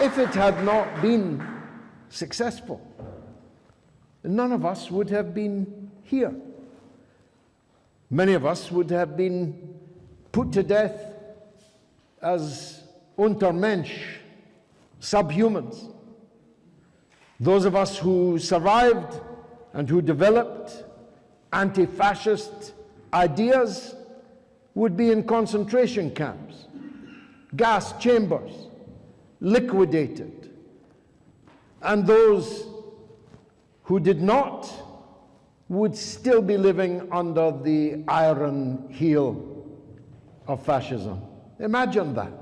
if it had not been successful, none of us would have been here. Many of us would have been put to death as Untermensch, subhumans. Those of us who survived and who developed anti-fascist ideas would be in concentration camps, gas chambers, liquidated. And those who did not would still be living under the iron heel of fascism. Imagine that.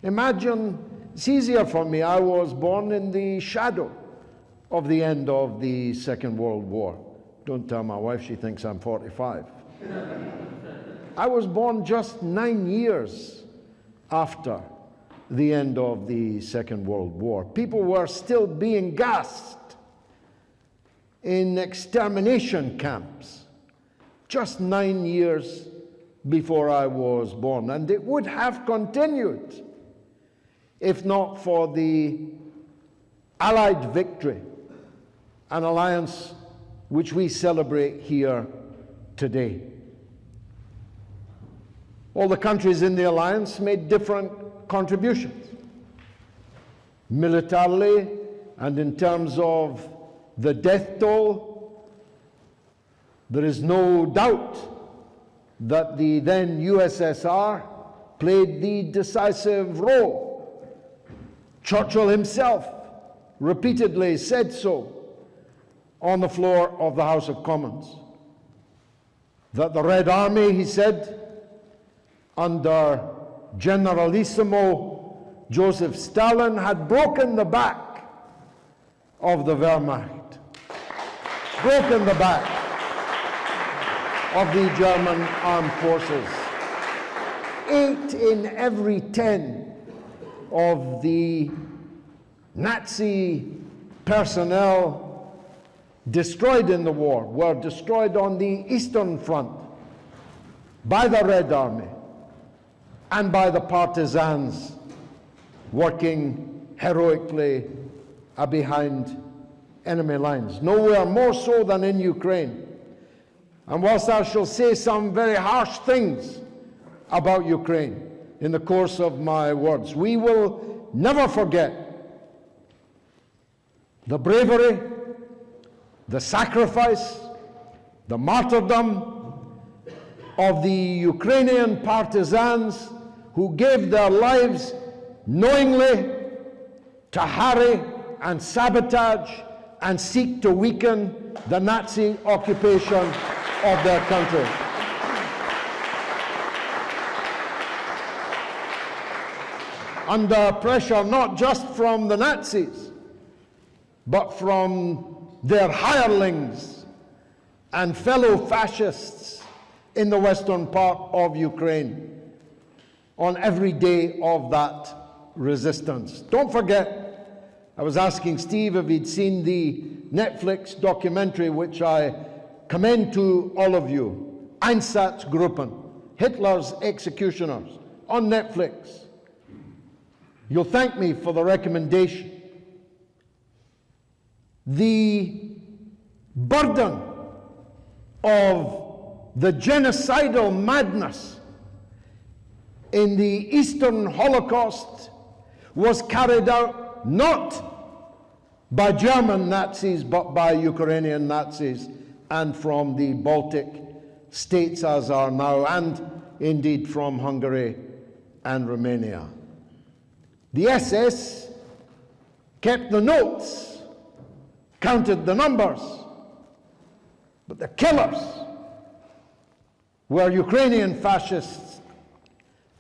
Imagine, it's easier for me. I was born in the shadow of the end of the Second World War. Don't tell my wife, she thinks I'm 45. I was born just 9 years after the end of the Second World War. People were still being gassed in extermination camps just 9 years before I was born. And it would have continued if not for the Allied victory, an alliance which we celebrate here today. All the countries in the alliance made different contributions, militarily and in terms of the death toll. There is no doubt that the then USSR played the decisive role. Churchill himself repeatedly said so on the floor of the House of Commons. That the Red Army, he said, under Generalissimo Joseph Stalin, had broken the back of the Wehrmacht, broken the back of the German armed forces. 8 in every 10 of the Nazi personnel destroyed in the war were destroyed on the Eastern Front by the Red Army and by the partisans working heroically behind enemy lines. Nowhere more so than in Ukraine. And whilst I shall say some very harsh things about Ukraine in the course of my words, we will never forget the bravery, the sacrifice, the martyrdom of the Ukrainian partisans who gave their lives knowingly to harry and sabotage and seek to weaken the Nazi occupation of their country. Under pressure not just from the Nazis, but from their hirelings and fellow fascists in the western part of Ukraine on every day of that resistance. Don't forget, I was asking Steve if he'd seen the Netflix documentary, which I commend to all of you, Einsatzgruppen, Hitler's Executioners, on Netflix. You'll thank me for the recommendation. The burden of the genocidal madness in the Eastern Holocaust was carried out not by German Nazis, but by Ukrainian Nazis, and from the Baltic states as are now, and indeed from Hungary and Romania. The SS kept the notes, counted the numbers, but the killers were Ukrainian fascists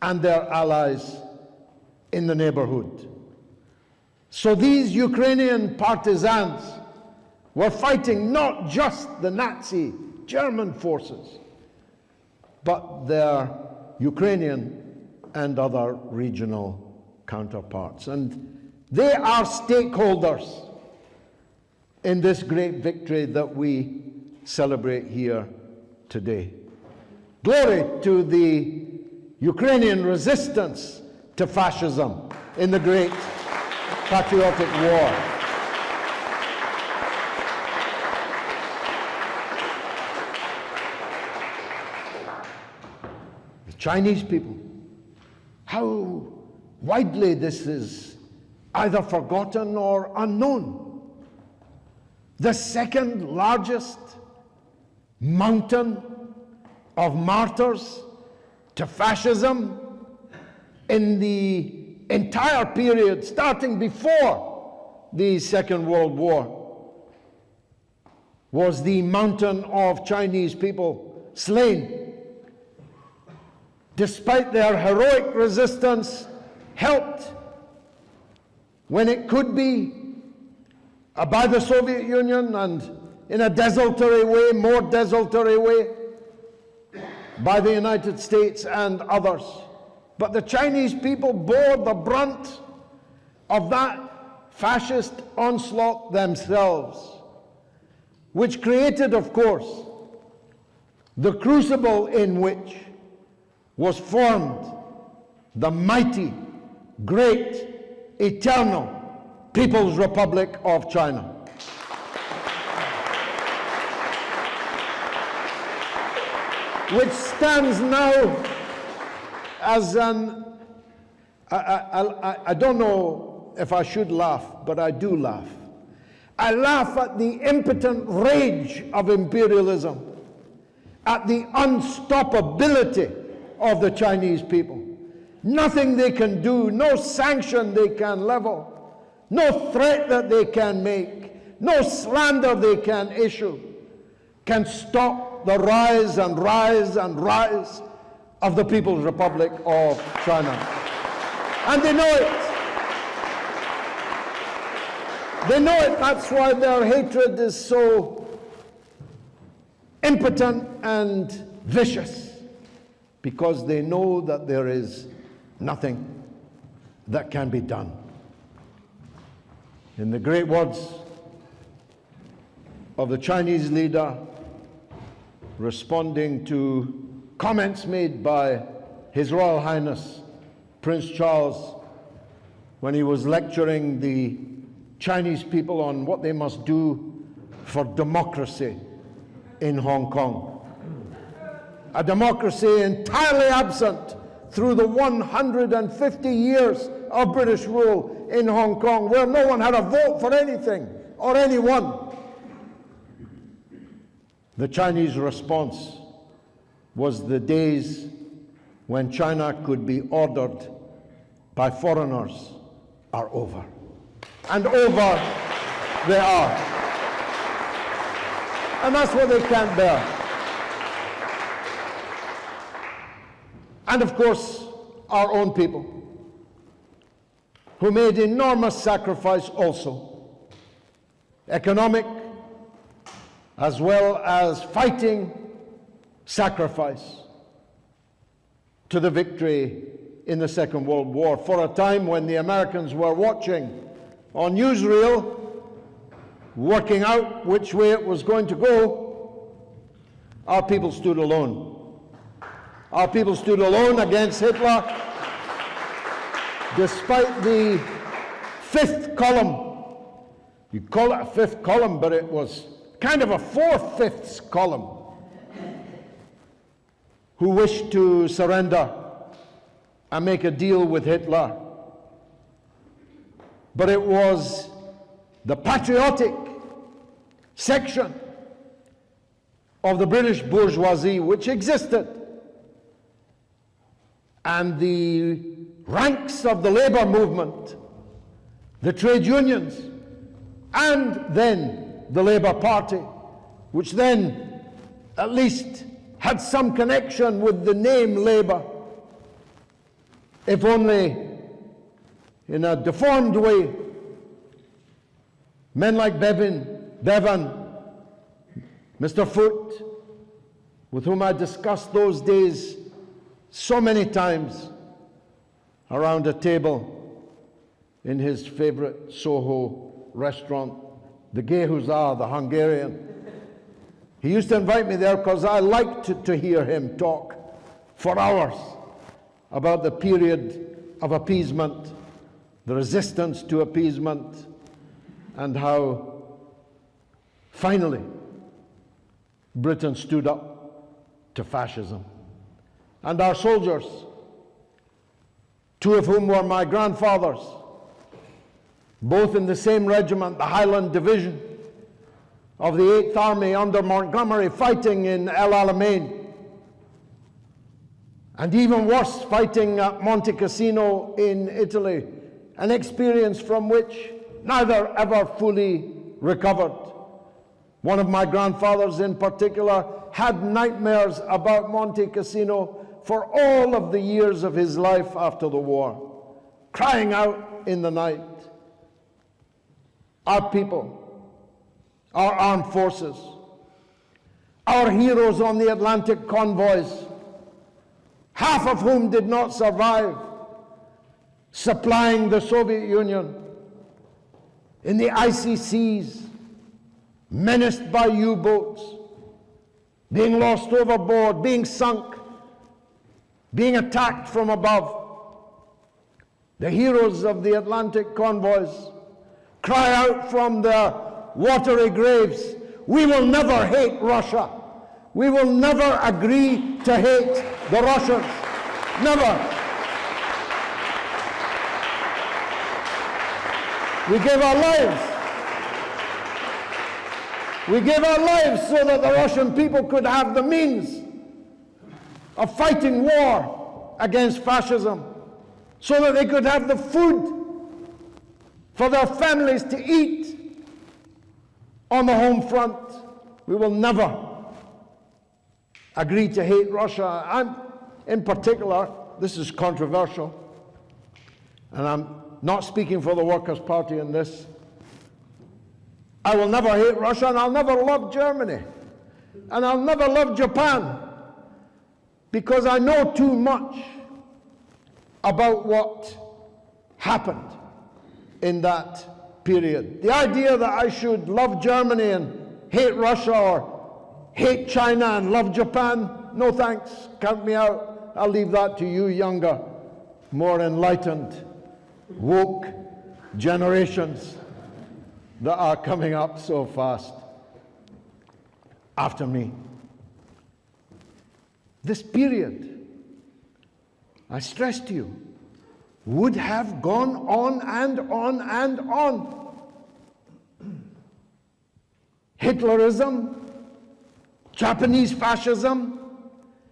and their allies in the neighborhood. So these Ukrainian partisans were fighting not just the Nazi German forces, but their Ukrainian and other regional counterparts. And they are stakeholders in this great victory that we celebrate here today. Glory to the Ukrainian resistance to fascism in the great patriotic war. The Chinese people, how widely this is either forgotten or unknown. The second largest mountain of martyrs to fascism in the entire period starting before the Second World War was the mountain of Chinese people slain, despite their heroic resistance, helped when it could be by the Soviet Union, and in a desultory way, more desultory way, by the United States and others. But the Chinese people bore the brunt of that fascist onslaught themselves, which created, of course, the crucible in which was formed the mighty, great, eternal People's Republic of China. Which stands now as an, I don't know if I should laugh, but I do laugh. I laugh at the impotent rage of imperialism, at the unstoppability of the Chinese people. Nothing they can do, no sanction they can level, no threat that they can make, no slander they can issue, can stop the rise and rise and rise of the People's Republic of China. And they know it. They know it. That's why their hatred is so impotent and vicious, because they know that there is nothing that can be done. In the great words of the Chinese leader responding to comments made by His Royal Highness Prince Charles when he was lecturing the Chinese people on what they must do for democracy in Hong Kong. A democracy entirely absent through the 150 years of British rule in Hong Kong, where no one had a vote for anything or anyone. The Chinese response was the days when China could be ordered by foreigners are over. And over they are. And that's what they can't bear. And of course, our own people, who made enormous sacrifice also, economic as well as fighting sacrifice, to the victory in the Second World War. For a time when the Americans were watching on newsreel, working out which way it was going to go, our people stood alone. Our people stood alone against Hitler, despite the fifth column. You call it a fifth column, but it was kind of a four-fifths column, who wished to surrender and make a deal with Hitler. But it was the patriotic section of the British bourgeoisie which existed, and the ranks of the labor movement, the trade unions, and then the Labour Party, which then at least had some connection with the name Labour, if only in a deformed way. Men like Bevan, Mr. Foote, with whom I discussed those days so many times around a table in his favorite Soho restaurant, the Gay Hussar, the Hungarian. He used to invite me there because I liked to hear him talk for hours about the period of appeasement the resistance to appeasement, and how finally Britain stood up to fascism. And our soldiers, two of whom were my grandfathers, both in the same regiment, the Highland Division of the 8th Army under Montgomery, fighting in El Alamein, and even worse, fighting at Monte Cassino in Italy, an experience from which neither ever fully recovered. One of my grandfathers in particular had nightmares about Monte Cassino for all of the years of his life after the war, crying out in the night. Our people, our armed forces, our heroes on the Atlantic convoys, half of whom did not survive, supplying the Soviet Union in the icy seas, menaced by U-boats, being lost overboard, being sunk, being attacked from above. The heroes of the Atlantic convoys cry out from their watery graves, "We will never hate Russia. We will never agree to hate the Russians. Never." We gave our lives. We gave our lives so that the Russian people could have the means of fighting war against fascism, so that they could have the food for their families to eat on the home front. We will never agree to hate Russia. In particular, this is controversial, and I'm not speaking for the Workers' Party in this. I will never hate Russia, and I'll never love Germany, and I'll never love Japan, because I know too much about what happened in that period. The idea that I should love Germany and hate Russia, or hate China and love Japan, no thanks, count me out. I'll leave that to you younger, more enlightened, woke generations that are coming up so fast after me. This period, I stress to you, would have gone on and on and on. Hitlerism, Japanese fascism,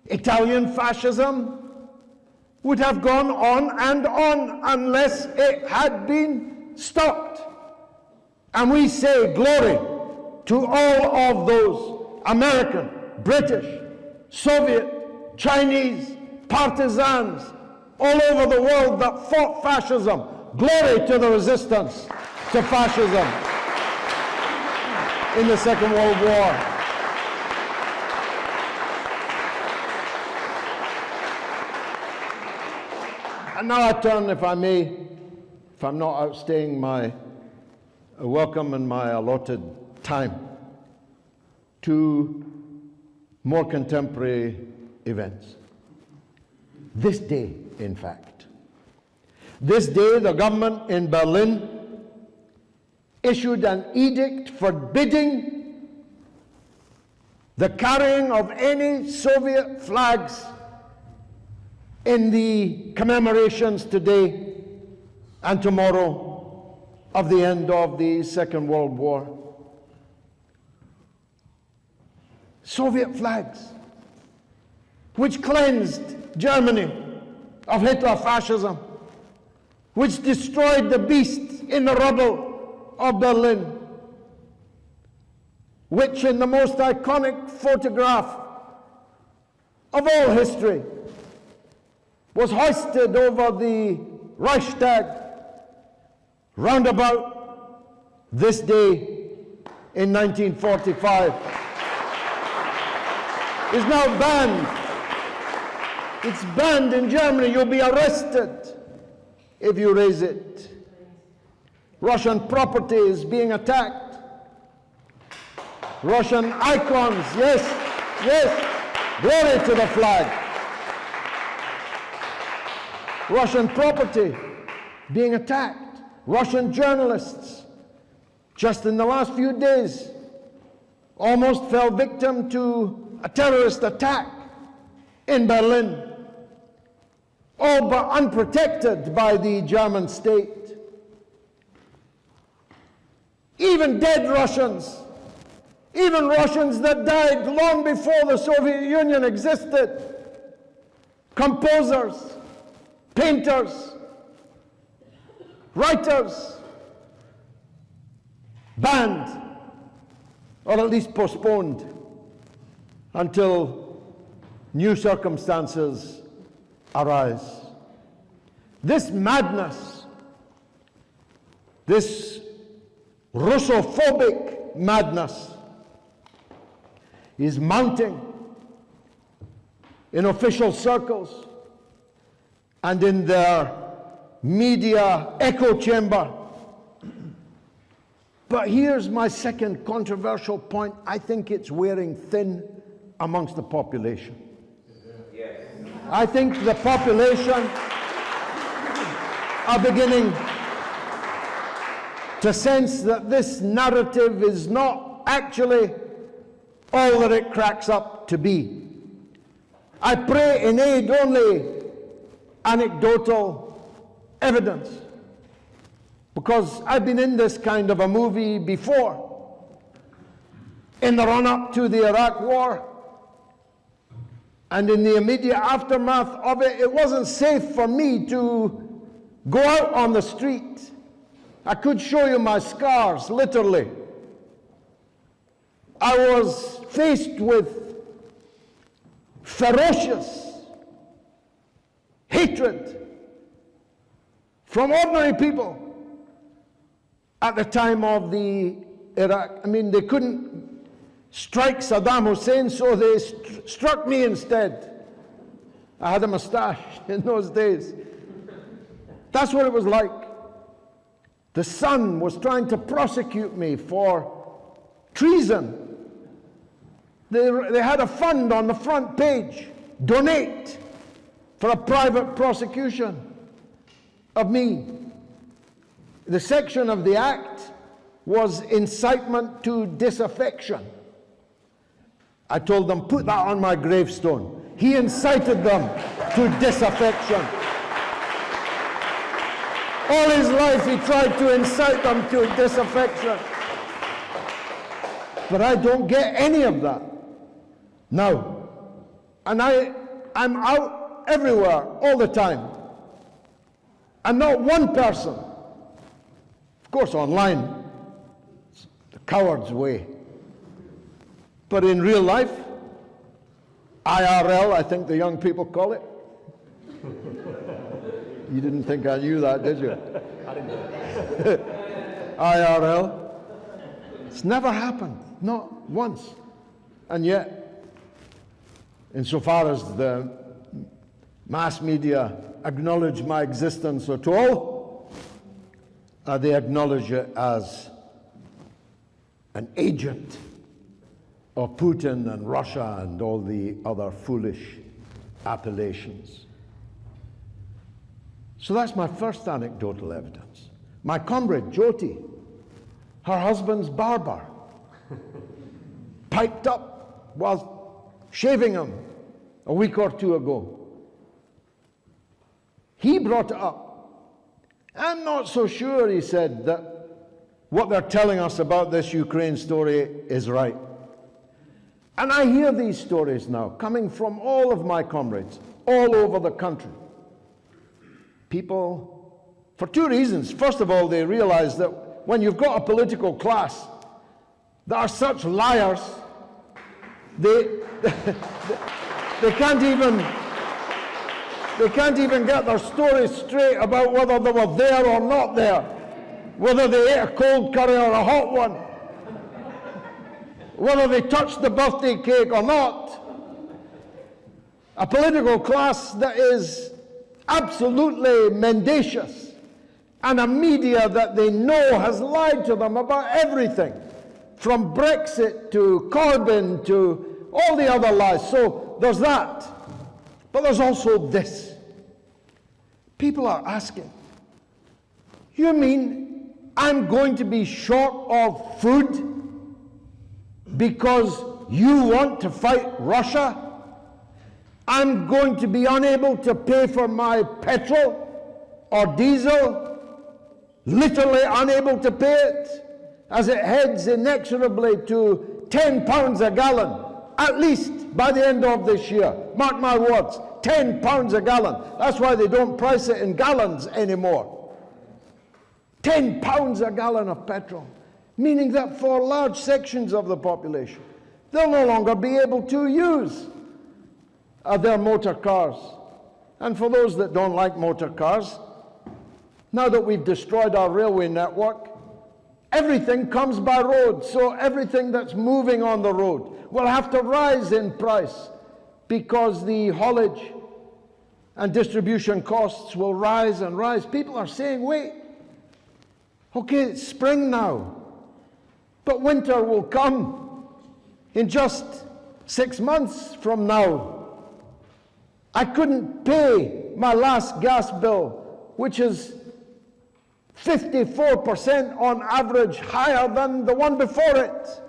Italian fascism would have gone on and on unless it had been stopped. And we say glory to all of those American, British, Soviet, Chinese partisans all over the world that fought fascism. Glory to the resistance to fascism in the Second World War. And now I turn, if I may, if I'm not outstaying my welcome and my allotted time, to more contemporary events. This day, in fact. This day, the government in Berlin issued an edict forbidding the carrying of any Soviet flags in the commemorations today and tomorrow of the end of the Second World War. Soviet flags, which cleansed Germany of Hitler fascism, which destroyed the beast in the rubble of Berlin, which in the most iconic photograph of all history was hoisted over the Reichstag roundabout this day in 1945, is now banned. It's banned in Germany. You'll be arrested if you raise it. Russian property is being attacked. Russian icons, yes, yes, glory to the flag. Russian property being attacked. Russian journalists, just in the last few days, almost fell victim to a terrorist attack in Berlin, all but unprotected by the German state. Even dead Russians, even Russians that died long before the Soviet Union existed, composers, painters, writers, banned, or at least postponed until new circumstances arise. This madness, this Russophobic madness is mounting in official circles and in their media echo chamber. But here's my second controversial point. I think it's wearing thin amongst the population. Yes. I think the population are beginning to sense that this narrative is not actually all that it cracks up to be. I pray in aid only anecdotal evidence, because I've been in this kind of a movie before. In the run-up to the Iraq War, and in the immediate aftermath of it, it wasn't safe for me to go out on the street. I could show you my scars, literally. I was faced with ferocious hatred from ordinary people at the time of the Iraq. I mean, they couldn't strike Saddam Hussein, so they struck me instead. I had a mustache in those days. That's what it was like. The Sun was trying to prosecute me for treason. They had a fund on the front page, donate for a private prosecution of me. The section of the act was incitement to disaffection. I told them, put that on my gravestone. He incited them to disaffection. All his life he tried to incite them to disaffection. But I don't get any of that now. And I'm out everywhere all the time. And not one person, of course online, it's the coward's way. But in real life, IRL, I think the young people call it. You didn't think I knew that, did you? I didn't. IRL. It's never happened, not once. And yet, insofar as the mass media acknowledge my existence at all, they acknowledge it as an agent of Putin and Russia and all the other foolish appellations. So that's my first anecdotal evidence. My comrade, Jyoti, her husband's barber, piped up while shaving him a week or two ago. He brought it up. I'm not so sure, he said, that what they're telling us about this Ukraine story is right. And I hear these stories now coming from all of my comrades all over the country. People, for two reasons. First of all, they realize that when you've got a political class that are such liars, they can't even get their stories straight about whether they were there or not there, whether they ate a cold curry or a hot one, whether they touched the birthday cake or not. A political class that is absolutely mendacious, and a media that they know has lied to them about everything, from Brexit to Corbyn to all the other lies. So there's that. But there's also this. People are asking, You mean I'm going to be short of food because you want to fight Russia? I'm going to be unable to pay for my petrol or diesel, literally unable to pay it, as it heads inexorably to £10 a gallon, at least by the end of this year. Mark my words, £10 a gallon. That's why they don't price it in gallons anymore. £10 a gallon of petrol, meaning that for large sections of the population, they'll no longer be able to use their motor cars. And for those that don't like motor cars, now that we've destroyed our railway network, everything comes by road, so everything that's moving on the road will have to rise in price because the haulage and distribution costs will rise and rise. People are saying, wait, okay, it's spring now, but winter will come in just 6 months from now. I couldn't pay my last gas bill, which is 54% on average higher than the one before it,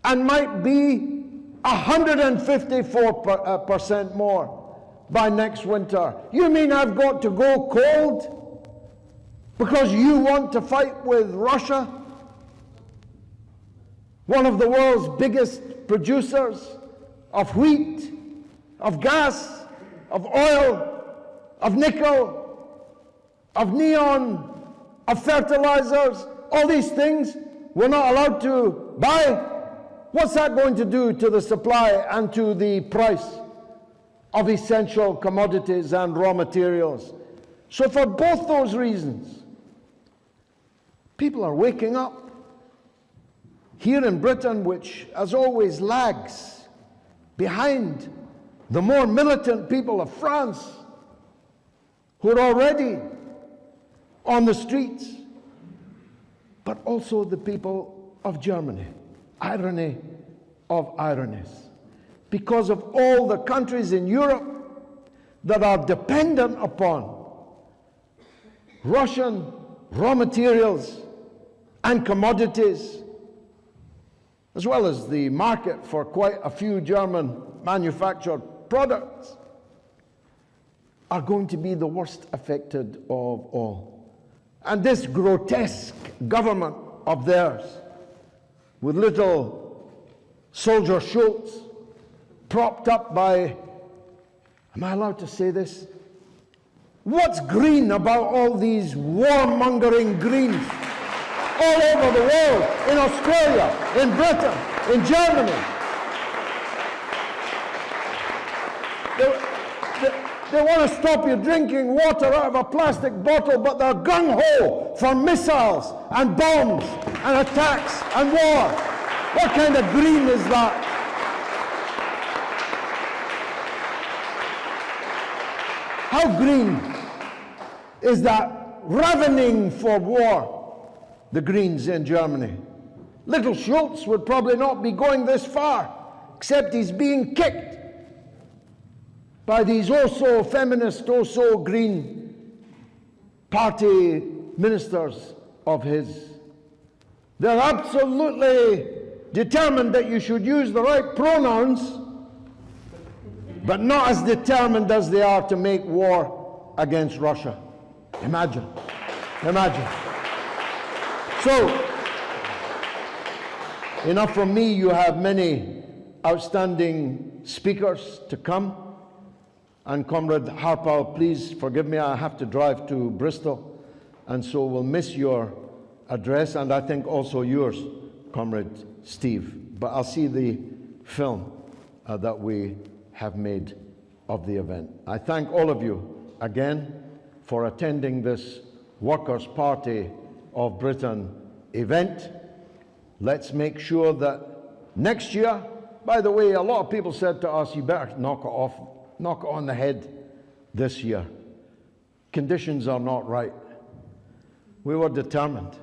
and might be 154% more by next winter. You mean I've got to go cold because you want to fight with Russia, one of the world's biggest producers of wheat, of gas, of oil, of nickel, of neon, of fertilizers, all these things we're not allowed to buy? What's that going to do to the supply and to the price of essential commodities and raw materials? So for both those reasons, people are waking up. Here in Britain, which as always lags behind the more militant people of France, who are already on the streets, but also the people of Germany. Irony of ironies. Because of all the countries in Europe that are dependent upon Russian raw materials and commodities, as well as the market for quite a few German manufactured products, are going to be the worst affected of all. And this grotesque government of theirs, with little soldier Schultz, propped up by, am I allowed to say this? What's green about all these warmongering Greens all over the world, in Australia, in Britain, in Germany? They want to stop you drinking water out of a plastic bottle, but they're gung-ho for missiles and bombs and attacks and war. What kind of green is that? How green is that ravening for war, the Greens in Germany? Little Schultz would probably not be going this far, except he's being kicked by these oh-so feminist, oh-so green party ministers of his. They're absolutely determined that you should use the right pronouns, but not as determined as they are to make war against Russia. Imagine. Imagine. So, enough from me. You have many outstanding speakers to come. And Comrade Harpal, please forgive me, I have to drive to Bristol, and so we'll miss your address, and I think also yours, Comrade Steve. But I'll see the film that we have made of the event. I thank all of you again for attending this Workers' Party of Britain event. Let's make sure that next year, by the way, a lot of people said to us, you better knock it off. Knock it on the head this year. Conditions are not right. We were determined.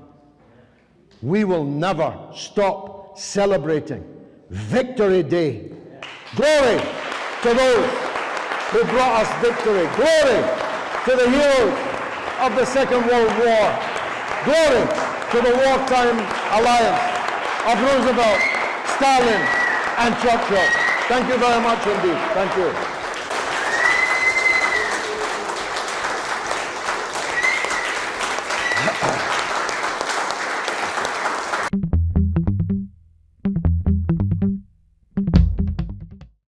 We will never stop celebrating Victory Day. Glory to those who brought us victory. Glory to the heroes of the Second World War. Glory to the wartime alliance of Roosevelt, Stalin, and Churchill. Thank you very much indeed. Thank you.